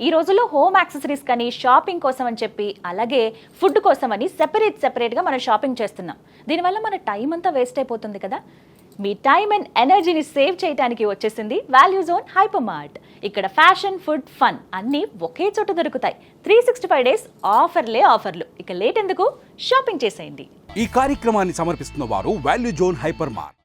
ఈ రోజుల్లో home accessories కానీ షాపింగ్ కోసం అని చెప్పి అలాగే ఫుడ్ కోసం అని సెపరేట్గా మనం షాపింగ్ చేస్తున్నాం. దీనివల్ల మన టైం అంతా వేస్ట్ అయిపోతుంది కదా. మీ టైం అండ్ ఎనర్జీని సేవ్ చేయడానికి వచ్చేసింది వాల్యూ జోన్ హైపర్ మార్ట్. ఇక్కడ ఫ్యాషన్, ఫుడ్, ఫన్ అన్నీ ఒకే చోట దొరుకుతాయి. 365 డేస్ ఆఫర్లు. ఇక లేట్ ఎందుకు, షాపింగ్ చేసేయండి. ఈ కార్యక్రమాన్ని సమర్పిస్తున్న వారు వాల్యూ జోన్ హైపర్ మార్ట్.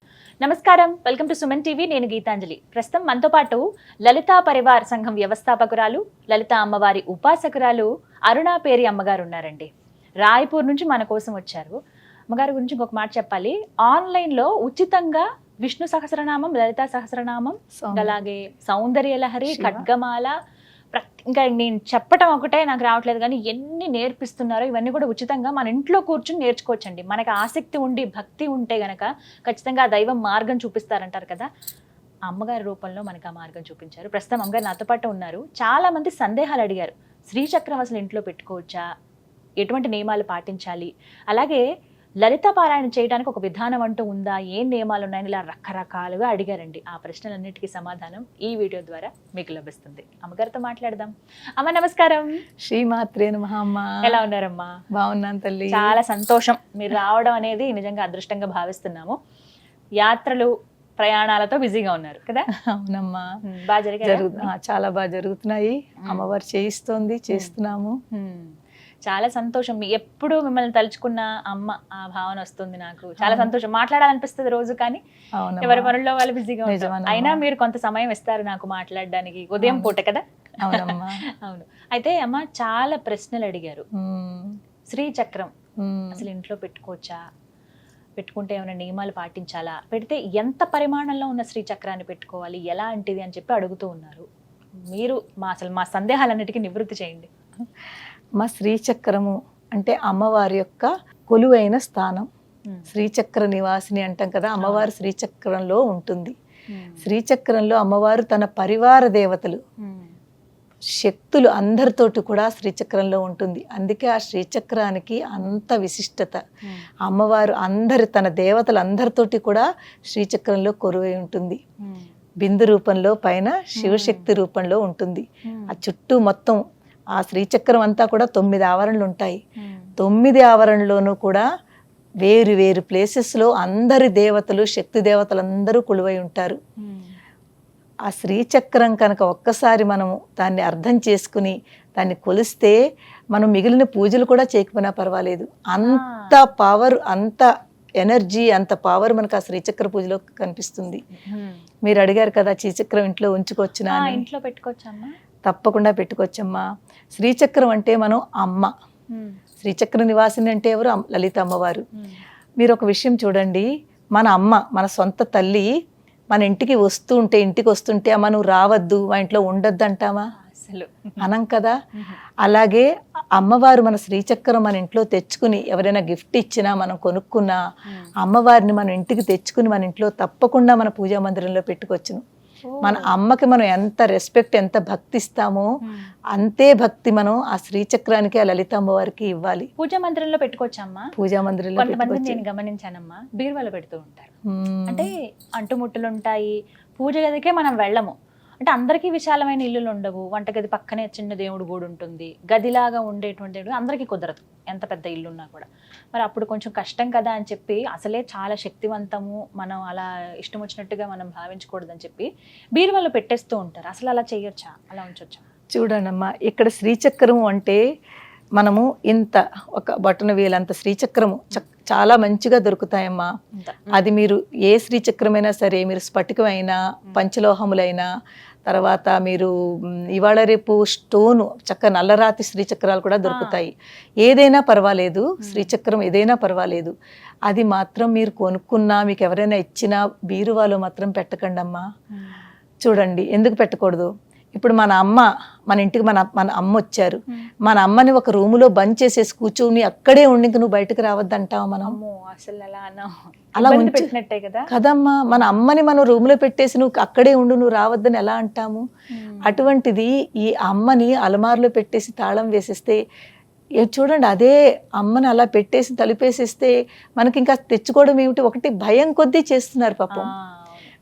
నమస్కారం, వెల్కమ్ టు సుమన్ టీవీ. నేను గీతాంజలి. ప్రస్తుతం మనతో పాటు లలితా పరివార్ సంఘం వ్యవస్థాపకురాలు, లలితా అమ్మవారి ఉపాసకురాలు అరుణా పేరి అమ్మగారు ఉన్నారండి. రాయ్పూర్ నుంచి మన కోసం వచ్చారు. అమ్మగారి గురించి ఇంకొక మాట చెప్పాలి. ఆన్లైన్లో ఉచితంగా విష్ణు సహస్రనామం, లలితా సహస్రనామం, అలాగే సౌందర్య లహరి, ఖడ్గమాల, ఇంకా నేను చెప్పటం ఒకటే నాకు రావట్లేదు కానీ ఎన్ని నేర్పిస్తున్నారో ఇవన్నీ కూడా ఉచితంగా మన ఇంట్లో కూర్చుని నేర్చుకోవచ్చండి. మనకి ఆసక్తి ఉండి భక్తి ఉంటే గనక ఖచ్చితంగా ఆ దైవం మార్గం చూపిస్తారంటారు కదా. అమ్మగారి రూపంలో మనకి ఆ మార్గం చూపించారు. ప్రస్తుతం అమ్మగారు నాతో పాటు ఉన్నారు. చాలా మంది సందేహాలు అడిగారు. శ్రీచక్రం అసలు ఇంట్లో పెట్టుకోవచ్చా, ఎటువంటి నియమాలు పాటించాలి, అలాగే లలిత పారాయణ చేయడానికి ఒక విధానం అంటూ ఉందా, ఏం నియమాలు ఉన్నాయని ఇలా రకరకాలుగా అడిగారండి. ఆ ప్రశ్నలన్నిటికీ సమాధానం ఈ వీడియో ద్వారా మీకు లభిస్తుంది. అమ్మగారితో మాట్లాడదాం. అమ్మ నమస్కారం. శ్రీమాత్రే నమః. అమ్మ ఎలా ఉన్నారమ్మా? బాగున్నాను తల్లి. చాలా సంతోషం మీరు రావడం అనేది నిజంగా అదృష్టంగా భావిస్తున్నాము. యాత్రలు, ప్రయాణాలతో బిజీగా ఉన్నారు కదా. అవునమ్మా, బాగా చాలా బాగా జరుగుతున్నాయి. అమ్మవారు చేయిస్తోంది, చేస్తున్నాము. చాలా సంతోషం. ఎప్పుడు మిమ్మల్ని తలుచుకున్న అమ్మ ఆ భావన వస్తుంది నాకు. చాలా సంతోషం. మాట్లాడాలనిపిస్తుంది రోజు, కానీ ఎవరి పనుల్లో వాళ్ళు బిజీగా ఉంటారు. అయినా మీరు కొంత సమయం ఇస్తారు నాకు మాట్లాడడానికి, ఉదయం పూట కదా. అవును. అయితే అమ్మ చాలా ప్రశ్నలు అడిగారు. శ్రీచక్రం అసలు ఇంట్లో పెట్టుకోవచ్చా, పెట్టుకుంటే ఏమైనా నియమాలు పాటించాలా, పెడితే ఎంత పరిమాణంలో ఉన్న శ్రీచక్రాన్ని పెట్టుకోవాలి, ఎలాంటిది అని చెప్పి అడుగుతూ ఉన్నారు. మీరు మా సందేహాలన్నిటికీ నివృత్తి చేయండి. మా శ్రీచక్రము అంటే అమ్మవారి యొక్క కొలువైన స్థానం. శ్రీచక్ర నివాసిని అంటాం కదా, అమ్మవారు శ్రీచక్రంలో ఉంటుంది. శ్రీచక్రంలో అమ్మవారు తన పరివార దేవతలు, శక్తులు అందరితోటి కూడా శ్రీచక్రంలో ఉంటుంది. అందుకే ఆ శ్రీచక్రానికి అంత విశిష్టత. అమ్మవారు తన దేవతలు అందరితోటి కూడా శ్రీచక్రంలో కొలువై ఉంటుంది. బిందు రూపంలో, పైన శివశక్తి రూపంలో ఉంటుంది. ఆ చుట్టూ మొత్తం ఆ శ్రీచక్రం అంతా కూడా 9 ఆవరణలు ఉంటాయి. 9 ఆవరణలోనూ కూడా వేరు వేరు ప్లేసెస్లో అందరి దేవతలు, శక్తి దేవతలు అందరూ కొలువై ఉంటారు. ఆ శ్రీచక్రం కనుక ఒక్కసారి మనము దాన్ని అర్థం చేసుకుని దాన్ని కొలిస్తే మనం మిగిలిన పూజలు కూడా చేయకపోయినా పర్వాలేదు. అంత పవర్, అంత ఎనర్జీ, అంత పవర్ మనకు ఆ శ్రీచక్ర పూజలో కనిపిస్తుంది. మీరు అడిగారు కదా శ్రీచక్రం ఇంట్లో ఉంచుకోవచ్చునా? ఇంట్లో పెట్టుకోవచ్చమ్మా? తప్పకుండా పెట్టుకోవచ్చమ్మా. శ్రీచక్రం అంటే మనం అమ్మ. శ్రీచక్ర నివాసిని అంటే ఎవరు? లలిత అమ్మవారు. మీరు ఒక విషయం చూడండి, మన అమ్మ, మన సొంత తల్లి మన ఇంటికి వస్తుంటే అమ్మ నువ్వు రావద్దు, మా ఇంట్లో ఉండొద్దు అంటామా? అసలు అనం కదా. అలాగే అమ్మవారు మన శ్రీచక్రం మన ఇంట్లో తెచ్చుకుని, ఎవరైనా గిఫ్ట్ ఇచ్చినా, మనం కొనుక్కున్నా, అమ్మవారిని మన ఇంటికి తెచ్చుకుని మన ఇంట్లో తప్పకుండా మన పూజా మందిరంలో పెట్టుకొచ్చును. మన అమ్మకి మనం ఎంత రెస్పెక్ట్, ఎంత భక్తి ఇస్తామో అంతే భక్తి మనం ఆ శ్రీచక్రానికి, ఆ లలిత అమ్మవారికి ఇవ్వాలి. పూజా మందిరంలో పెట్టుకోవచ్చమ్మా? పూజా మందిరంలో కొంతమంది నేను గమనించానమ్మా, బీరువాలో పెడుతూ ఉంటారు. అంటే అంటుముట్టులు ఉంటాయి, పూజ గదికే మనం వెళ్ళము. అంటే అందరికీ విశాలమైన ఇల్లులు ఉండవు. వంటగది పక్కనే చిన్న దేవుడు గూడు ఉంటుంది. గదిలాగా ఉండేటువంటి అందరికీ కుదరదు, ఎంత పెద్ద ఇల్లు ఉన్నా కూడా. మరి అప్పుడు కొంచెం కష్టం కదా అని చెప్పి, అసలే చాలా శక్తివంతము, మనం అలా ఇష్టం వచ్చినట్టుగా మనం భావించకూడదని చెప్పి బీరువాలో పెట్టేస్తూ ఉంటారు. అసలు అలా చేయొచ్చా, అలా ఉంచొచ్చా? చూడండమ్మా, ఇక్కడ శ్రీచక్రము అంటే మనము ఇంత ఒక బొటన వేలంత శ్రీచక్రము చాలా మంచిగా దొరుకుతాయమ్మా. అది మీరు ఏ శ్రీచక్రమైనా సరే, మీరు స్ఫటికమైనా, పంచలోహములైనా, తర్వాత మీరు ఇవాళ రేపు స్టోను నల్లరాతి శ్రీచక్రాలు కూడా దొరుకుతాయి. ఏదైనా పర్వాలేదు, శ్రీచక్రం ఏదైనా పర్వాలేదు. అది మాత్రం మీరు కొనుక్కున్నా, మీకు ఎవరైనా ఇచ్చినా బీరువాలో మాత్రం పెట్టకండి అమ్మా. చూడండి, ఎందుకు పెట్టకూడదు? ఇప్పుడు మన అమ్మ, మన ఇంటికి మన అమ్మ వచ్చారు, మన అమ్మని ఒక రూములో బంద్ చేసేసి కూర్చొని అక్కడే ఉండి నువ్వు బయటకు రావద్దంటావు మనం? అలా పెట్టినట్టే కదా కదమ్మా. మన అమ్మని మనం రూములో పెట్టేసి నువ్వు అక్కడే ఉండు, నువ్వు రావద్దని ఎలా అంటాము? అటువంటిది ఈ అమ్మని అలమారులో పెట్టేసి తాళం వేసేస్తే, చూడండి, అదే అమ్మని అలా పెట్టేసి తలుపేసేస్తే మనకి ఇంకా తెచ్చుకోవడం ఏమిటి? ఒకటి భయం కొద్దీ చేస్తున్నారు పాపం.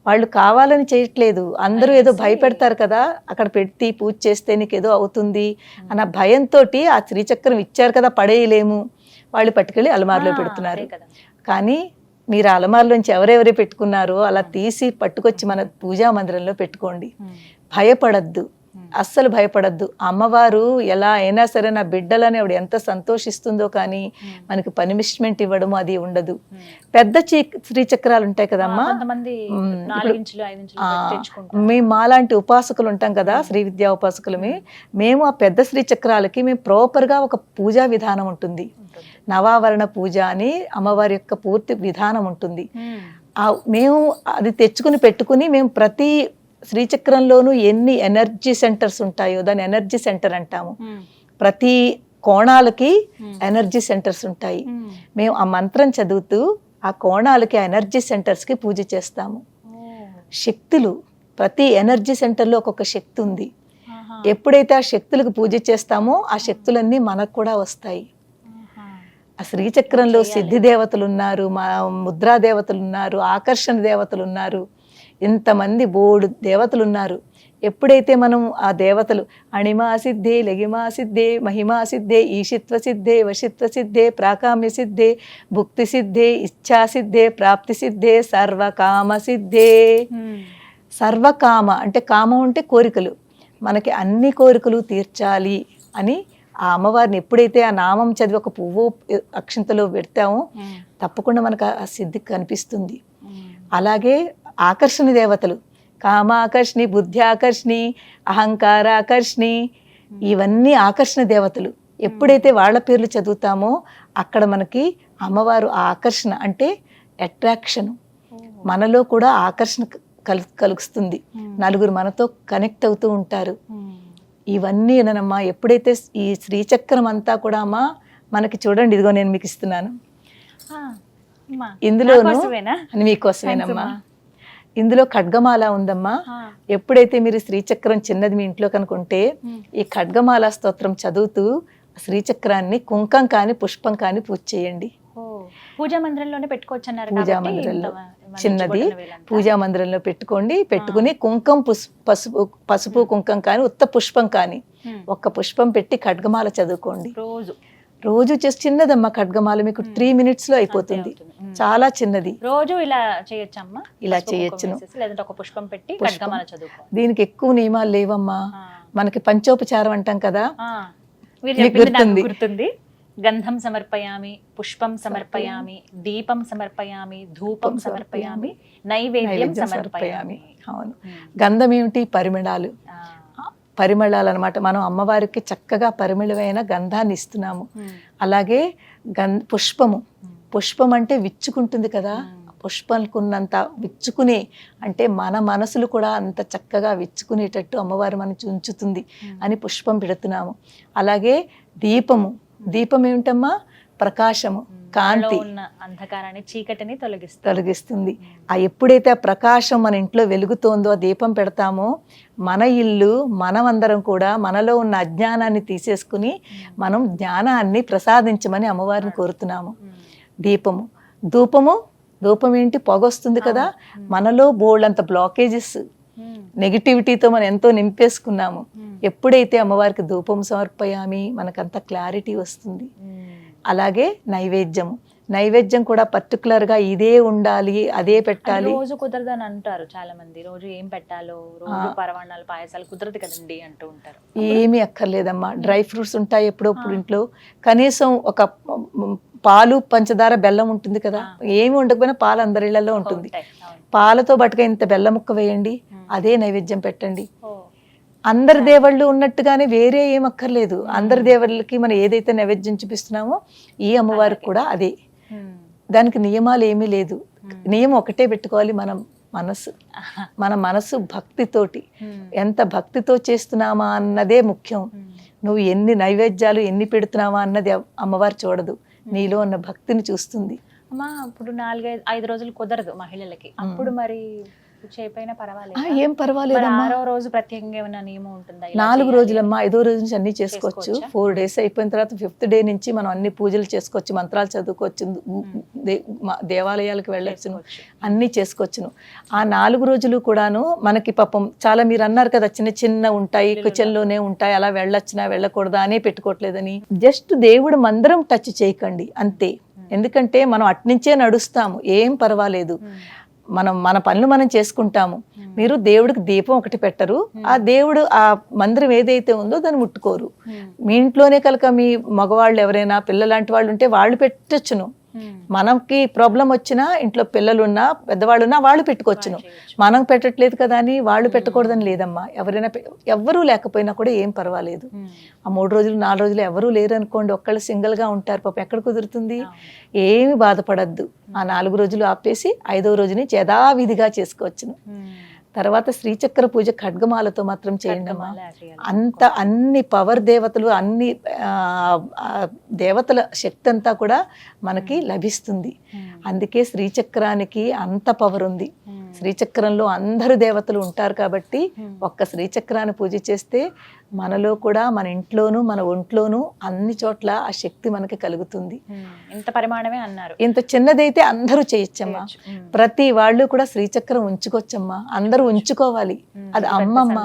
వాళ్ళు కావాలని చేయట్లేదు, అందరూ ఏదో భయపెడతారు కదా, అక్కడ పెట్టి పూజ చేస్తే నీకు ఏదో అవుతుంది అన్న భయంతో ఆ శ్రీచక్రం ఇచ్చారు కదా పడేయలేము, వాళ్ళు పట్టుకెళ్ళి అలమారులో పెడుతున్నారు. కానీ మీరు ఆ అలమారులోంచి ఎవరెవరే పెట్టుకున్నారో అలా తీసి పట్టుకొచ్చి మన పూజా మందిరంలో పెట్టుకోండి. భయపడద్దు, అస్సలు భయపడద్దు. అమ్మవారు ఎలా అయినా సరే నా బిడ్డలని ఆవిడ ఎంత సంతోషిస్తుందో, కానీ మనకి పనిష్మెంట్ ఇవ్వడము అది ఉండదు. పెద్ద శ్రీచక్రాలు ఉంటాయి కదమ్మా, మేము మాలాంటి ఉపాసకులు ఉంటాం కదా, శ్రీ విద్యా ఉపాసకులమే, మేము ఆ పెద్ద శ్రీచక్రాలకి మేము ప్రాపర్గా ఒక పూజా విధానం ఉంటుంది. నవావరణ పూజ అని అమ్మవారి యొక్క పూర్తి విధానం ఉంటుంది. మేము అది తెచ్చుకుని పెట్టుకుని మేము ప్రతి శ్రీచక్రంలోనూ ఎన్ని ఎనర్జీ సెంటర్స్ ఉంటాయో దాన్ని ఎనర్జీ సెంటర్ అంటాము. ప్రతి కోణాలకి ఎనర్జీ సెంటర్స్ ఉంటాయి. మేము ఆ మంత్రం చదువుతూ ఆ కోణాలకి ఆ ఎనర్జీ సెంటర్స్కి పూజ చేస్తాము. శక్తులు ప్రతి ఎనర్జీ సెంటర్లో ఒక్కొక్క శక్తి ఉంది. ఎప్పుడైతే ఆ శక్తులకు పూజ చేస్తామో ఆ శక్తులన్నీ మనకు కూడా వస్తాయి. ఆ శ్రీచక్రంలో సిద్ధి దేవతలు ఉన్నారు, మా ముద్రా దేవతలు ఉన్నారు, ఆకర్షణ దేవతలు ఉన్నారు, ఇంతమంది బోడు దేవతలు ఉన్నారు. ఎప్పుడైతే మనం ఆ దేవతలు అణిమా సిద్ధే, లగిమా సిద్ధే, మహిమా సిద్ధే, ఈశిత్వ సిద్ధే, వశిత్వ సిద్ధే, ప్రాకామ్య సిద్ధే, భుక్తి సిద్ధే, ఇచ్ఛా సిద్ధే, ప్రాప్తి సిద్ధే, సర్వకామ సిద్ధే. సర్వకామ అంటే కామం అంటే కోరికలు, మనకి అన్ని కోరికలు తీర్చాలి అని ఆ అమ్మవారిని ఎప్పుడైతే ఆ నామం చదివి ఒక పువ్వు అక్షంతలో పెడతామో తప్పకుండా మనకు ఆ సిద్ధి కనిపిస్తుంది. అలాగే ఆకర్షణ దేవతలు కామాకర్షణి, బుద్ధ్యాకర్షణి, అహంకారాకర్షణి, ఇవన్నీ ఆకర్షణ దేవతలు. ఎప్పుడైతే వాళ్ళ పేర్లు చదువుతామో అక్కడ మనకి అమ్మవారు ఆకర్షణ అంటే అట్రాక్షన్, మనలో కూడా ఆకర్షణ కలుగుతుంది. నలుగురు మనతో కనెక్ట్ అవుతూ ఉంటారు. ఇవన్నీ ఏనమ్మా ఎప్పుడైతే ఈ శ్రీచక్రం అంతా కూడా అమ్మా మనకి చూడండి, ఇదిగో నేను మీకు ఇస్తున్నాను, ఇందులోను మీకోసమేనమ్మా. ఇందులో ఖడ్గమాల ఉందమ్మా. ఎప్పుడైతే మీరు శ్రీచక్రం చిన్నది మీ ఇంట్లో కనుకుంటే ఈ ఖడ్గమాల స్తోత్రం చదువుతూ శ్రీచక్రాన్ని కుంకం కానీ పుష్పం కానీ పూజ చేయండి. పూజా మందిరంలోనే పెట్టుకోవచ్చు అన్నారు. పూజా మందిరంలో చిన్నది పూజా మందిరంలో పెట్టుకుని కుంకం పసుపు కుంకం కానీ ఉత్త పుష్పం కానీ ఒక్క పుష్పం పెట్టి ఖడ్గమాల చదువుకోండి. రోజు చేసి చిన్నదమ్మా ఖడ్గమాల, మీకు 3 minutes లో అయిపోతుంది. చాలా చిన్నది. రోజు ఇలా చేయొచ్చమ్మా? ఇలా చేయొచ్చును. ఒక పుష్పం పెట్టి ఖడ్గమాల చదువుకోండి. దీనికి ఎక్కువ నియమాలు లేవమ్మా. మనకి పంచోపచారం అంటాం కదా, గుర్తుంది. గంధం సమర్పయామి, పుష్పం సమర్పయామి, దీపం సమర్పయామి, ధూపం సమర్పయామి, నైవేద్యం సమర్పయామి. అవును, గంధం ఏమిటి? పరిమళాలు. పరిమళాలు అన్నమాట. మనం అమ్మవారికి చక్కగా పరిమళమైన గంధాన్ని ఇస్తున్నాము. అలాగే పుష్పం అంటే విచ్చుకుంటుంది కదా, పుష్పంకున్నంత విచ్చుకునే అంటే మన మనసులు కూడా అంత చక్కగా విచ్చుకునేటట్టు అమ్మవారు మనం ఉంచుతుంది అని పుష్పం పెడుతున్నాము. అలాగే దీపం ఏమిటమ్మా? ప్రకాశము, కాంతి, అంధకారాన్ని, చీకటిని తొలగిస్తుంది. ఆ ఎప్పుడైతే ఆ ప్రకాశం మన ఇంట్లో వెలుగుతోందో ఆ దీపం పెడతామో మన ఇల్లు మనమందరం కూడా మనలో ఉన్న అజ్ఞానాన్ని తీసేసుకుని మనం జ్ఞానాన్ని ప్రసాదించమని అమ్మవారిని కోరుతున్నాము. ధూపం ఏంటి? పొగొస్తుంది కదా, మనలో బోల్డంత బ్లాకేజెస్ నెగిటివిటీతో మనం ఎంతో నింపేసుకున్నాము. ఎప్పుడైతే అమ్మవారికి ధూపం సమర్పయామి మనకంత క్లారిటీ వస్తుంది. అలాగే నైవేద్యం కూడా పర్టికులర్ గా ఇదే ఉండాలి, అదే పెట్టాలి. రోజు కుదరదని అంటారు చాలా మంది. రోజు ఏం పెట్టాలో, రోజు పరవాణాలు పాయసాలు కుదరదు కదండి అంటూ ఉంటారు. ఏమీ అక్కర్లేదమ్మా. డ్రై ఫ్రూట్స్ ఉంటాయి ఎప్పుడప్పుడు ఇంట్లో. కనీసం ఒక పాలు, పంచదార, బెల్లం ఉంటుంది కదా, ఏమి ఉండకపోయినా పాలు అందరి ఇళ్లలో ఉంటుంది. పాలతో బట్టుగా ఇంత బెల్లం ముక్క వేయండి, అదే నైవేద్యం పెట్టండి. అందరి దేవుళ్ళు ఉన్నట్టుగానే వేరే ఏం అక్కర్లేదు. అందరి దేవుళ్ళకి మనం ఏదైతే నైవేద్యం చూపిస్తున్నామో ఈ అమ్మవారికి కూడా అదే. దానికి నియమాలు ఏమీ లేదు. నియమం ఒకటే పెట్టుకోవాలి, మన మనసు భక్తితోటి. ఎంత భక్తితో చేస్తున్నామా అన్నదే ముఖ్యం. నువ్వు ఎన్ని నైవేద్యాలు ఎన్ని పెడుతున్నావా అన్నది అమ్మవారు చూడదు, నీలో ఉన్న భక్తిని చూస్తుంది. అమ్మా ఇప్పుడు 4-5 రోజులు కుదరదు మహిళలకి, అప్పుడు మరి పూజ అయిపోయినా పర్వాలేదు. ఏం పర్వాలేదమ్మా. 6వ రోజు ప్రత్యేకంగా ఏమైనా నియమం ఉంటుందా? 4 రోజులమ్మా, 5వ రోజు నుంచి అన్ని చేసుకోవచ్చు. 4 days అయిపోయిన తర్వాత 5th day నుంచి మనం అన్ని పూజలు చేసుకోవచ్చు, మంత్రాలు చదువుకోవచ్చు, దేవాలయాలకు వెళ్ళొచ్చును, అన్ని చేసుకోవచ్చును. ఆ 4 రోజులు కూడాను మనకి పాపం చాలా మీరు అన్నారు కదా చిన్న చిన్న ఉంటాయి, కిచెన్లోనే ఉంటాయి, అలా వెళ్ళొచ్చునా వెళ్ళకూడదా అనే పెట్టుకోవట్లేదని. జస్ట్ దేవుడు మందిరం టచ్ చేయకండి అంతే. ఎందుకంటే మనం అట్నుంచే నడుస్తాము, ఏం పర్వాలేదు, మన పనులు మనం చేసుకుంటాము. మీరు దేవుడికి దీపం ఒకటి పెట్టరు, ఆ దేవుడు ఆ మందిరం ఏదైతే ఉందో దాన్ని ముట్టుకోరు. మీ ఇంట్లోనే కనుక మీ మగవాళ్ళు ఎవరైనా పిల్లలాంటి వాళ్ళు ఉంటే వాళ్ళు పెట్టొచ్చును. మనకి ప్రాబ్లం వచ్చినా ఇంట్లో పిల్లలున్నా పెద్దవాళ్ళున్నా వాళ్ళు పెట్టుకోవచ్చును. మనం పెట్టట్లేదు కదా అని వాళ్ళు పెట్టకూడదని లేదమ్మా. ఎవరైనా ఎవ్వరూ లేకపోయినా కూడా ఏం పర్వాలేదు. ఆ 3 రోజులు 4 రోజులు ఎవరూ లేరు అనుకోండి, ఒక్కళ్ళు సింగిల్గా ఉంటారు పాపం, ఎక్కడ కుదురుతుంది? ఏమి బాధపడద్దు. ఆ 4 రోజులు ఆపేసి 5వ రోజు నుంచి యథావిధిగా చేసుకోవచ్చును. తర్వాత శ్రీచక్ర పూజ ఖడ్గమాలతో మాత్రం చేయండి అమ్మా. అన్ని పవర్ దేవతలు, అన్ని దేవతల శక్తి అంతా కూడా మనకి లభిస్తుంది. అందుకే శ్రీచక్రానికి అంత పవర్ ఉంది. శ్రీచక్రంలో అందరు దేవతలు ఉంటారు కాబట్టి ఒక్క శ్రీచక్రాన్ని పూజ చేస్తే మనలో కూడా, మన ఇంట్లోనూ మన ఒంట్లోనూ అన్ని చోట్ల ఆ శక్తి మనకి కలుగుతుంది. ఇంత పరిమాణమే అన్నారు. ఇంత చిన్నదైతే అందరూ చేయొచ్చమ్మా. ప్రతి వాళ్ళు కూడా శ్రీచక్రం ఉంచుకోవచ్చమ్మా, అందరూ ఉంచుకోవాలి. అది అమ్మమ్మ,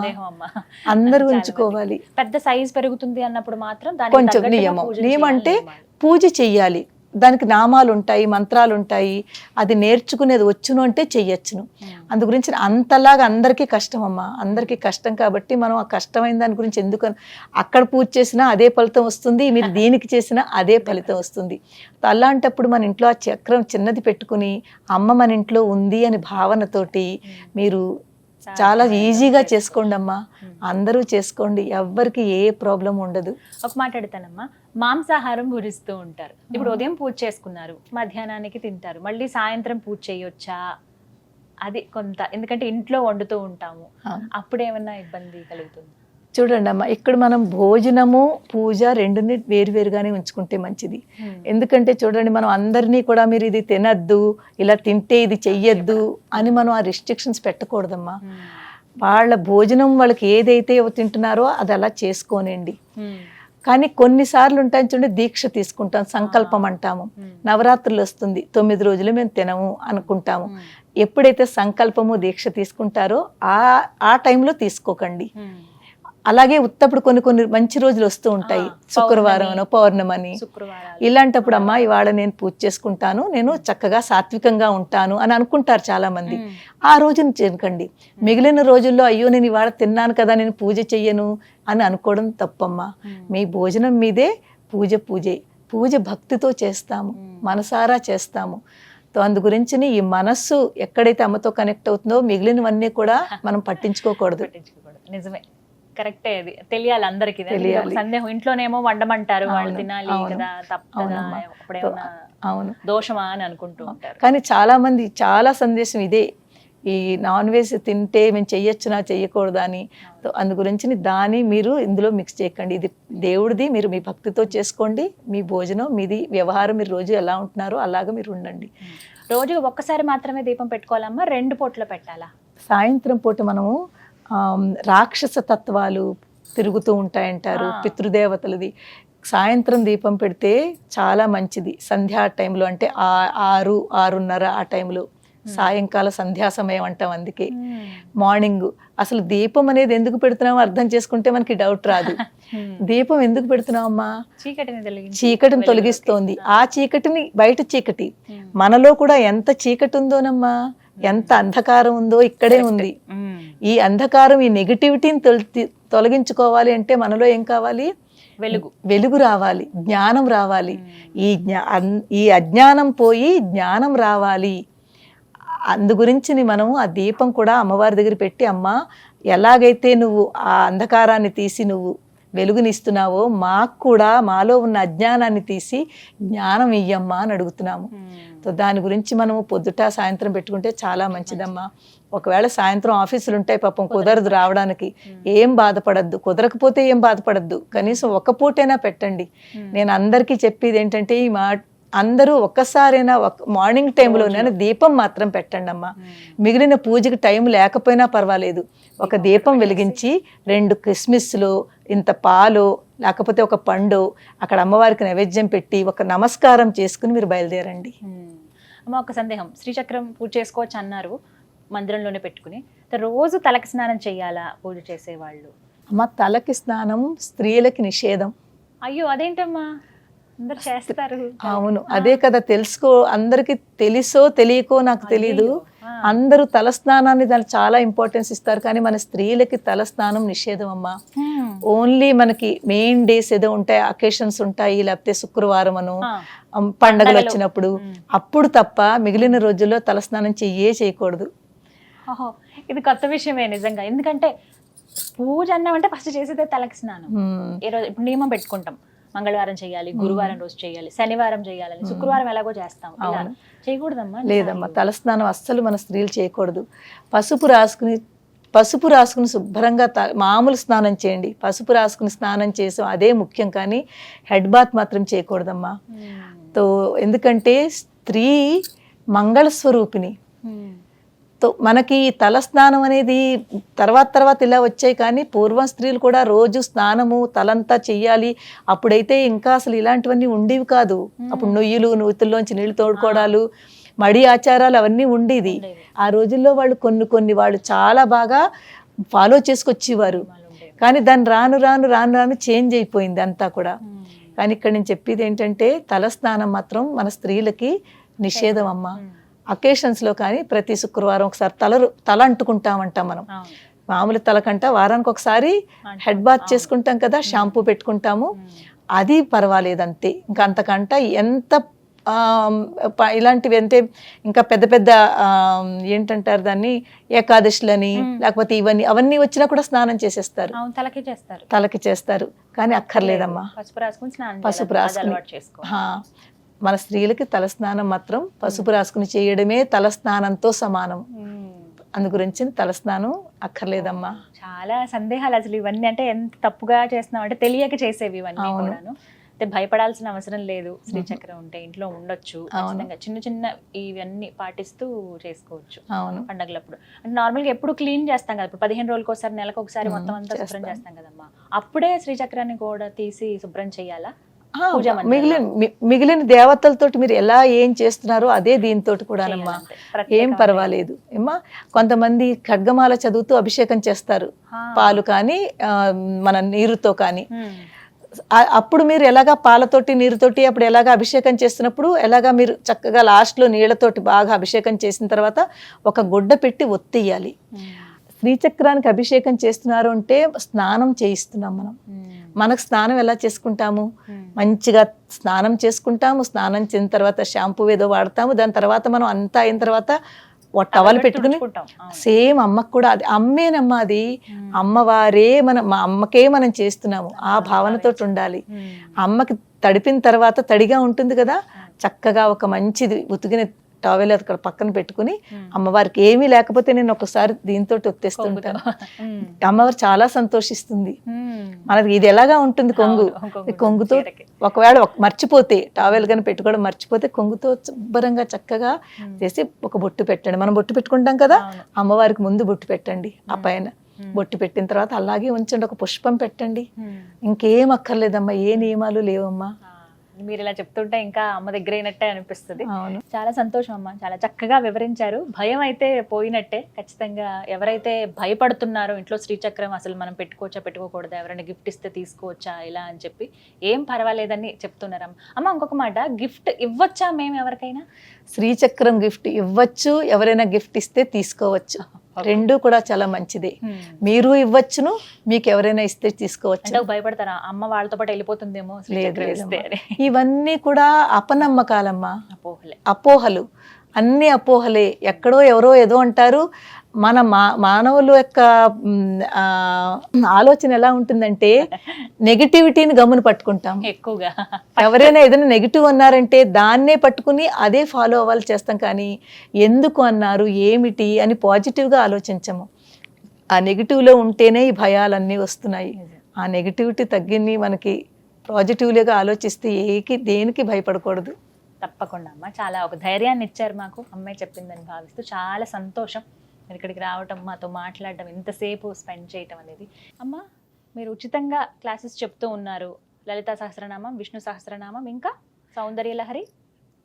అందరూ ఉంచుకోవాలి. పెద్ద సైజ్ పెరుగుతుంది అన్నప్పుడు మాత్రం కొంచెం నియమం అంటే పూజ చెయ్యాలి. దానికి నామాలు ఉంటాయి, మంత్రాలు ఉంటాయి. అది నేర్చుకునేది వచ్చును అంటే చెయ్యొచ్చును. అందు గురించి అంతలాగా అందరికీ కష్టం అమ్మా, అందరికీ కష్టం కాబట్టి మనం ఆ కష్టమైన దాని గురించి ఎందుకు, అక్కడ పూజ చేసినా అదే ఫలితం వస్తుంది, మీరు దీనికి చేసినా అదే ఫలితం వస్తుంది. అలాంటప్పుడు మన ఇంట్లో ఆ చక్రం చిన్నది పెట్టుకుని అమ్మ మన ఇంట్లో ఉంది అని భావనతోటి మీరు చాలా ఈజీగా చేసుకోండి అమ్మా. అందరూ చేసుకోండి, ఎవ్వరికి ఏ ప్రాబ్లం ఉండదు. ఒక మాట అడుగుతానమ్మా, మాంసాహారం భుజిస్తూ ఉంటారు. ఇప్పుడు ఉదయం పూజ చేసుకున్నారు, మధ్యాహ్నానికి తింటారు, మళ్ళీ సాయంత్రం పూజ చేయొచ్చా? అది కొంత, ఎందుకంటే ఇంట్లో వండుతూ ఉంటాము, అప్పుడేమన్నా ఇబ్బంది కలుగుతుంది? చూడండి అమ్మ, ఇక్కడ మనం భోజనము పూజ రెండుని వేరువేరుగానే ఉంచుకుంటే మంచిది. ఎందుకంటే చూడండి, మనం అందరినీ కూడా మీరు ఇది తినద్దు, ఇలా తింటే ఇది చెయ్యొద్దు అని మనం ఆ రిస్ట్రిక్షన్స్ పెట్టకూడదమ్మా. వాళ్ళ భోజనం వాళ్ళకి ఏదైతే తింటున్నారో అది అలా చేసుకోనండి. కానీ కొన్నిసార్లు ఉంటాయని చూడండి, దీక్ష తీసుకుంటాం, సంకల్పం అంటాము. నవరాత్రులు వస్తుంది, 9 రోజులు మేము తినము అనుకుంటాము. ఎప్పుడైతే సంకల్పము దీక్ష తీసుకుంటారో ఆ టైంలో తీసుకోకండి. అలాగే ఉత్తప్పుడు కొన్ని మంచి రోజులు వస్తూ ఉంటాయి, శుక్రవారం, పౌర్ణమని. ఇలాంటప్పుడు అమ్మా ఇవాళ నేను పూజ చేసుకుంటాను, నేను చక్కగా సాత్వికంగా ఉంటాను అని అనుకుంటారు చాలా మంది. ఆ రోజుని చేయకండి. మిగిలిన రోజుల్లో అయ్యో నేను ఇవాళ తిన్నాను కదా, నేను పూజ చెయ్యను అని అనుకోవడం తప్పమ్మా. మీ భోజనం మీదే పూజ భక్తితో చేస్తాము, మనసారా చేస్తాము. అందు గురించి ఈ మనస్సు ఎక్కడైతే అమ్మతో కనెక్ట్ అవుతుందో మిగిలినవన్నీ కూడా మనం పట్టించుకోకూడదు. నిజమే, కరెక్టే. అది తెలియాలి అందరికి. సందేహం, ఇంట్లోనేమో వండమంటారు, వాళ్ళు తినాలి కదా, తప్పదా, అవును దోషమా అని అనుకుంటూ ఉంటారు. కానీ చాలా మంది చాలా సందేశం ఇదే, ఈ నాన్ వెజ్ తింటే మేము చెయ్యొచ్చునా చెయ్యకూడదా అని. అందు గురించి దాన్ని మీరు ఇందులో మిక్స్ చేయకండి. ఇది దేవుడిది, మీరు మీ భక్తితో చేసుకోండి. మీ భోజనం మీది, వ్యవహారం మీరు రోజు ఎలా ఉంటున్నారో అలాగా మీరు ఉండండి. రోజు ఒక్కసారి మాత్రమే దీపం పెట్టుకోవాలమ్మా, 2 పూటలు పెట్టాలా? సాయంత్రం పూట మనము రాక్షస తత్వాలు తిరుగుతూ ఉంటాయంటారు, పితృదేవతలది. సాయంత్రం దీపం పెడితే చాలా మంచిది. సంధ్యా టైంలో అంటే 6-6:30 ఆ టైంలో, సాయంకాల సంధ్యా సమయం అంటాం. అందుకే మార్నింగ్ అసలు దీపం అనేది ఎందుకు పెడుతున్నామో అర్థం చేసుకుంటే మనకి డౌట్ రాదు. దీపం ఎందుకు పెడుతున్నామమ్మా? చీకటిని తొలగిస్తోంది. ఆ చీకటిని, బయట చీకటి, మనలో కూడా ఎంత చీకటి ఉందోనమ్మా, ఎంత అంధకారం ఉందో ఇక్కడే ఉంది. ఈ అంధకారం, ఈ నెగిటివిటీని తొలగించుకోవాలి అంటే మనలో ఏం కావాలి? వెలుగు రావాలి, జ్ఞానం రావాలి. ఈ అజ్ఞానం పోయి జ్ఞానం రావాలి. అందు గురించి మనము ఆ దీపం కూడా అమ్మవారి దగ్గర పెట్టి, అమ్మ ఎలాగైతే నువ్వు ఆ అంధకారాన్ని తీసి నువ్వు వెలుగునిస్తున్నావో మాకు కూడా మాలో ఉన్న అజ్ఞానాన్ని తీసి జ్ఞానం ఇయ్యమ్మా అని అడుగుతున్నాము. దాని గురించి మనము పొద్దుట సాయంత్రం పెట్టుకుంటే చాలా మంచిదమ్మా. ఒకవేళ సాయంత్రం ఆఫీసులు ఉంటాయి పాపం, కుదరదు రావడానికి, ఏం బాధపడద్దు. కుదరకపోతే ఏం బాధపడద్దు, కనీసం ఒక పూటైనా పెట్టండి. నేను అందరికీ చెప్పేది ఏంటంటే, అందరూ ఒక్కసారైనా మార్నింగ్ టైంలోనైనా దీపం మాత్రం పెట్టండి అమ్మా. మిగిలిన పూజకి టైం లేకపోయినా పర్వాలేదు, ఒక దీపం వెలిగించి 2 కిస్మిస్లు, ఇంత పాలు, లేకపోతే ఒక పండు అక్కడ అమ్మవారికి నైవేద్యం పెట్టి ఒక నమస్కారం చేసుకుని మీరు బయలుదేరండి. అమ్మ, ఒక సందేహం, శ్రీచక్రం పూజ చేసుకోవచ్చు అన్నారు, మందిరంలోనే పెట్టుకుని, రోజు తలకి స్నానం చెయ్యాలా పూజ చేసేవాళ్ళు? అమ్మ, తలకి స్నానం స్త్రీలకి నిషేధం. అయ్యో, అదేంటమ్మా, అందరు చేస్తారు. అవును, అదే కదా తెలుసుకో, అందరికి తెలుసో తెలియకో నాకు తెలీదు, అందరూ తలస్నానాన్ని దానికి చాలా ఇంపార్టెన్స్ ఇస్తారు, కానీ మన స్త్రీలకి తలస్నానం నిషేధం అమ్మా. ఓన్లీ మనకి మెయిన్ డేస్ ఏదో ఉంటాయి, అకేషన్స్ ఉంటాయి, లేకపోతే శుక్రవారం అను పండగలు వచ్చినప్పుడు అప్పుడు తప్ప మిగిలిన రోజుల్లో తలస్నానం చేయకూడదు. ఇది కొత్త విషయమే నిజంగా, ఎందుకంటే పూజ అన్నామంటే ఫస్ట్ చేసేదే తలకి స్నానం. ఈ రోజు ఇప్పుడు నియమం పెట్టుకుంటాం, మంగళవారం చేయాలి, గురువారం రోజు చేయాలి, శనివారం చేయాలని, శుక్రవారం ఎలాగో చేస్తాం, చేయకూడదమ్మా. లేదమ్మా, తలస్నానం అస్సలు మన స్త్రీలు చేయకూడదు. పసుపు రాసుకుని శుభ్రంగా మామూలు స్నానం చేయండి, పసుపు రాసుకుని స్నానం చేసాం అదే ముఖ్యం, కానీ హెడ్ బాత్ మాత్రం చేయకూడదమ్మా. తో ఎందుకంటే స్త్రీ మంగళస్వరూపిణి. మనకి తలస్నానం అనేది తర్వాత ఇలా వచ్చాయి, కానీ పూర్వం స్త్రీలు కూడా రోజు స్నానము తలంతా చెయ్యాలి. అప్పుడైతే ఇంకా అసలు ఇలాంటివన్నీ ఉండేవి కాదు. అప్పుడు నొయ్యిలు, నూతుల్లోంచి నీళ్లు తోడుకోవడాలు, మడి ఆచారాలు అవన్నీ ఉండేది. ఆ రోజుల్లో వాళ్ళు కొన్ని వాళ్ళు చాలా బాగా ఫాలో చేసుకొచ్చేవారు, కానీ దాన్ని రాను చేంజ్ అయిపోయింది అంతా కూడా. కానీ ఇక్కడ నేను చెప్పేది ఏంటంటే తలస్నానం మాత్రం మన స్త్రీలకి నిషేధం అమ్మా. అకేషన్స్లో కానీ ప్రతి శుక్రవారం ఒకసారి తల అంటుకుంటామంటాం మనం, మామూలు తలకంట వారానికి ఒకసారి హెడ్ బాత్ చేసుకుంటాం కదా, షాంపూ పెట్టుకుంటాము, అది పర్వాలేదు అంతే. ఇంకా అంతకంట ఎంత ఇలాంటివి అంటే ఇంకా పెద్ద ఏంటంటారు దాన్ని, ఏకాదశులని లేకపోతే అవన్నీ వచ్చినా కూడా స్నానం చేసేస్తారు, తలకి చేస్తారు, కానీ అక్కర్లేదమ్మా. పసుపు రాసుకుని మన స్త్రీలకి తలస్నానం మాత్రం పసుపు రాసుకుని చేయడమే తలస్నానంతో సమానం. అందు గురించి తలస్నానం అక్కర్లేదమ్మా. చాలా సందేహాలు అసలు ఇవన్నీ, అంటే ఎంత తప్పుగా చేస్తున్నాం అంటే తెలియక చేసేవి ఇవన్నీ కూడాను. అంటే భయపడాల్సిన అవసరం లేదు, శ్రీచక్రం ఉంటే ఇంట్లో ఉండొచ్చు, చిన్న ఇవన్నీ పాటిస్తూ చేసుకోవచ్చు పండగలప్పుడు. అంటే నార్మల్గా ఎప్పుడు క్లీన్ చేస్తాం కదా, ఇప్పుడు 15 రోజులకు ఒకసారి, నెలకు ఒకసారి మొత్తం అంతా శుభ్రం చేస్తాం కదమ్మా, అప్పుడే శ్రీచక్రాన్ని కూడా తీసి శుభ్రం చేయాలా? మిగిలిన దేవతలతోటి మీరు ఎలా ఏం చేస్తున్నారో అదే దీంతో కూడానమ్మా, ఏం పర్వాలేదు అమ్మా. కొంతమంది ఖడ్గమాల చదువుతూ అభిషేకం చేస్తారు, పాలు కానీ మన నీరుతో కానీ. అప్పుడు మీరు ఎలాగా పాలతోటి నీరుతోటి అప్పుడు ఎలాగా అభిషేకం చేస్తున్నప్పుడు ఎలాగా మీరు చక్కగా లాస్ట్లో నీళ్లతోటి బాగా అభిషేకం చేసిన తర్వాత ఒక గుడ్డ పెట్టి ఒత్తేయాలి. శ్రీచక్రానికి అభిషేకం చేస్తున్నారు అంటే స్నానం చేయిస్తున్నాం మనం. మనకు స్నానం ఎలా చేసుకుంటాము, మంచిగా స్నానం చేసుకుంటాము, స్నానం చేసిన తర్వాత షాంపూ ఏదో వాడతాము, దాని తర్వాత మనం అంతా అయిన తర్వాత టవల్ పెట్టుకుని సేమ్ అమ్మకు కూడా అది అమ్మేనమ్మా, అది అమ్మవారే మా అమ్మకే మనం చేస్తున్నాము, ఆ భావనతో ఉండాలి. అమ్మకి తడిపిన తర్వాత తడిగా ఉంటుంది కదా, చక్కగా ఒక మంచిది ఉతికిన టవల్ అక్కడ పక్కన పెట్టుకుని అమ్మవారికి ఏమీ లేకపోతే నేను ఒకసారి దీంతో ఒత్తేస్తుంటాను, అమ్మవారు చాలా సంతోషిస్తుంది. మనకి ఇది ఎలాగా ఉంటుంది, కొంగుతో ఒకవేళ మర్చిపోతే టవల్ కానీ పెట్టుకోవడం మర్చిపోతే కొంగుతో శుభ్రంగా చక్కగా చేసి ఒక బొట్టు పెట్టండి. మనం బొట్టు పెట్టుకుంటాం కదా, అమ్మవారికి ముందు బొట్టు పెట్టండి, ఆ పైన బొట్టు పెట్టిన తర్వాత అలాగే ఉంచండి, ఒక పుష్పం పెట్టండి, ఇంకేం అక్కర్లేదమ్మా, ఏ నియమాలు లేవమ్మా. మీరు ఇలా చెప్తుంటే ఇంకా అమ్మ దగ్గర అయినట్టే అనిపిస్తుంది. చాలా సంతోషం అమ్మ, చాలా చక్కగా వివరించారు. భయం అయితే పోయినట్టే ఖచ్చితంగా. ఎవరైతే భయపడుతున్నారో ఇంట్లో శ్రీచక్రం అసలు మనం పెట్టుకోవచ్చా పెట్టుకోకూడదా, ఎవరైనా గిఫ్ట్ ఇస్తే తీసుకోవచ్చా ఇలా అని చెప్పి, ఏం పర్వాలేదని చెప్తున్నారు అమ్మ. ఇంకొక మాట, గిఫ్ట్ ఇవ్వచ్చా మేము ఎవరికైనా? శ్రీచక్రం గిఫ్ట్ ఇవ్వచ్చు, ఎవరైనా గిఫ్ట్ ఇస్తే తీసుకోవచ్చు, రెండు కూడా చాలా మంచిదే. మీరు ఇవ్వచ్చును, మీకు ఎవరైనా ఇస్తే తీసుకోవచ్చు. భయపడతారా అమ్మ వాళ్ళతో పాటు వెళ్ళిపోతుందేమో? ఇవన్నీ కూడా అపనమ్మకాలమ్మా, అపోహలు, అన్ని అపోహలే. ఎక్కడో ఎవరో ఏదో అంటారు. మన మానవుల యొక్క ఆలోచన ఎలా ఉంటుందంటే నెగిటివిటీని గమ్మున పట్టుకుంటాం ఎక్కువగా. ఎవరైనా ఏదైనా నెగిటివ్ అన్నారంటే దాన్నే పట్టుకుని అదే ఫాలో అవ్వాలి చేస్తాం, కానీ ఎందుకు అన్నారు ఏమిటి అని పాజిటివ్గా ఆలోచించము. ఆ నెగిటివ్లో ఉంటేనే ఈ భయాలన్నీ వస్తున్నాయి. ఆ నెగిటివిటీ తగ్గిని మనకి పాజిటివ్గా ఆలోచిస్తే దేనికి భయపడకూడదు. తప్పకుండా అమ్మ, చాలా ఒక ధైర్యాన్ని ఇచ్చారు మాకు, అమ్మాయి చెప్పిందని భావిస్తూ. చాలా సంతోషం మీరు ఇక్కడికి రావటం, మాతో మాట్లాడడం, ఇంతసేపు స్పెండ్ చేయటం అనేది. అమ్మ, మీరు ఉచితంగా క్లాసెస్ చెప్తూ ఉన్నారు. లలితా సహస్రనామం, విష్ణు సహస్రనామం, ఇంకా సౌందర్య లహరి,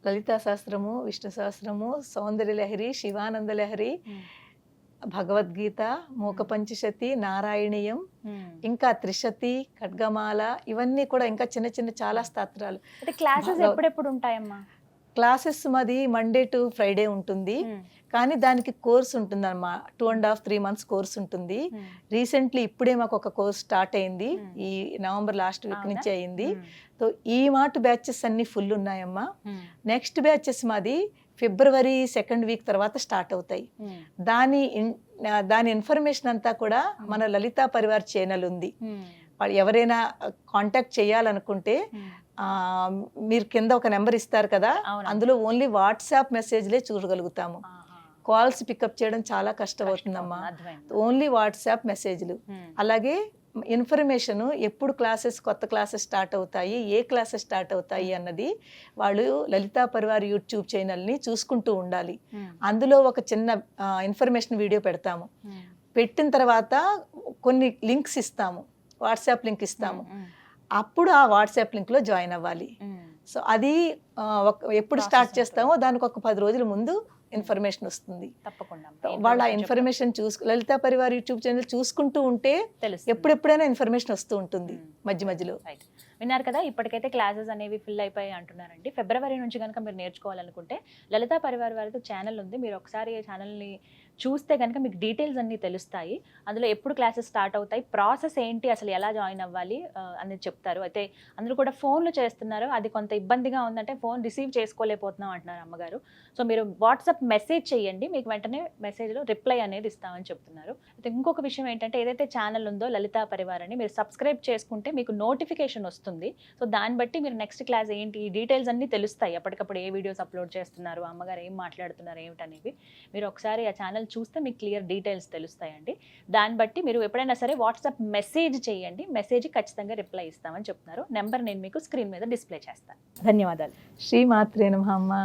లలితా సహస్రము, విష్ణు సహస్రము, సౌందర్య లహరి, శివానంద లహరి, భగవద్గీత, మూక పంచశతి, నారాయణీయం, ఇంకా త్రిశతి, ఖడ్గమాల, ఇవన్నీ కూడా ఇంకా చిన్న చిన్న చాలా స్తోత్రాలు. అంటే క్లాసెస్ ఎప్పుడెప్పుడు ఉంటాయమ్మా? క్లాసెస్ మాది మండే టు ఫ్రైడే ఉంటుంది, కానీ దానికి కోర్స్ ఉంటుంది అమ్మా. 2.5-3 months కోర్స్ ఉంటుంది. రీసెంట్లీ ఇప్పుడే మాకు ఒక కోర్స్ స్టార్ట్ అయింది, ఈ నవంబర్ లాస్ట్ వీక్ నుంచి అయింది. సో ఈ మాట బ్యాచెస్ అన్ని ఫుల్ ఉన్నాయమ్మా. నెక్స్ట్ బ్యాచెస్ మాది ఫిబ్రవరి 2nd week తర్వాత స్టార్ట్ అవుతాయి. దాని ఇన్ఫర్మేషన్ అంతా కూడా మన లలితా పరివార్ ఛానల్ ఉంది. వాళ్ళు ఎవరైనా కాంటాక్ట్ చేయాలనుకుంటే మీరు కింద ఒక నెంబర్ ఇస్తారు కదా, అందులో ఓన్లీ వాట్సాప్ మెసేజ్లే చూడగలుగుతాము. కాల్స్ పికప్ చేయడం చాలా కష్టం అవుతుందమ్మా. ఓన్లీ వాట్సాప్ మెసేజ్లు. అలాగే ఇన్ఫర్మేషన్ ఎప్పుడు కొత్త క్లాసెస్ స్టార్ట్ అవుతాయి, ఏ క్లాసెస్ స్టార్ట్ అవుతాయి అన్నది వాళ్ళు లలితా పరివార్ యూట్యూబ్ ఛానల్ని చూసుకుంటూ ఉండాలి. అందులో ఒక చిన్న ఇన్ఫర్మేషన్ వీడియో పెడతాము. పెట్టిన తర్వాత కొన్ని లింక్స్ ఇస్తాము, వాట్సాప్ లింక్ ఇస్తాము. అప్పుడు ఆ వాట్సాప్ లింక్లో జాయిన్ అవ్వాలి. సో అది ఎప్పుడు స్టార్ట్ చేస్తామో దానికి ఒక 10 రోజుల ముందు ఇన్ఫర్మేషన్ వస్తుంది. తప్పకుండా వాళ్ళ information Lalitha Parivar YouTube channel చూసుకుంటూ ఉంటే ఎప్పుడెప్పుడైనా ఇన్ఫర్మేషన్ వస్తూ ఉంటుంది మధ్య మధ్యలో. విన్నారు కదా, ఇప్పటికైతే క్లాసెస్ అనేవి ఫిల్ అయిపోయాయి అంటున్నారండి. ఫిబ్రవరి నుంచి కనుక మీరు నేర్చుకోవాలనుకుంటే లలితా పరివార్ వారితో ఛానల్ ఉంది, మీరు ఒకసారి ఛానల్ని చూస్తే కనుక మీకు డీటెయిల్స్ అన్నీ తెలుస్తాయి. అందులో ఎప్పుడు క్లాసెస్ స్టార్ట్ అవుతాయి, ప్రాసెస్ ఏంటి, అసలు ఎలా జాయిన్ అవ్వాలి అనేది చెప్తారు. అయితే అందరూ కూడా ఫోన్లు చేస్తున్నారు, అది కొంత ఇబ్బందిగా ఉందంటే ఫోన్ రిసీవ్ చేసుకోలేకపోతున్నాం అంటున్నారు అమ్మగారు. సో మీరు వాట్సాప్ మెసేజ్ చేయండి, మీకు వెంటనే మెసేజ్లో రిప్లై అనేది ఇస్తామని చెప్తున్నారు. అయితే ఇంకొక విషయం ఏంటంటే, ఏదైతే ఛానల్ ఉందో లలితా పరివార్ అని మీరు సబ్స్క్రైబ్ చేసుకుంటే మీకు నోటిఫికేషన్ వస్తుంది. సో దాన్ని బట్టి మీరు నెక్స్ట్ క్లాస్ ఏంటి, ఈ డీటెయిల్స్ అన్నీ తెలుస్తాయి. అప్పటికప్పుడు ఏ వీడియోస్ అప్లోడ్ చేస్తున్నారు, అమ్మగారు ఏం మాట్లాడుతున్నారు ఏమిటనేవి మీరు ఒకసారి ఆ ఛానల్ చూస్తే మీకు క్లియర్ డీటెయిల్స్ తెలుస్తాయండి. దాన్ని బట్టి మీరు ఎప్పుడైనా సరే వాట్సాప్ మెసేజ్ చేయండి, మెసేజ్ ఖచ్చితంగా రిప్లై ఇస్తామని చెప్తున్నారు. నెంబర్ నేను మీకు స్క్రీన్ మీద డిస్ప్లే చేస్తాను. ధన్యవాదాలు. శ్రీమాత్రే నమః అమ్మా.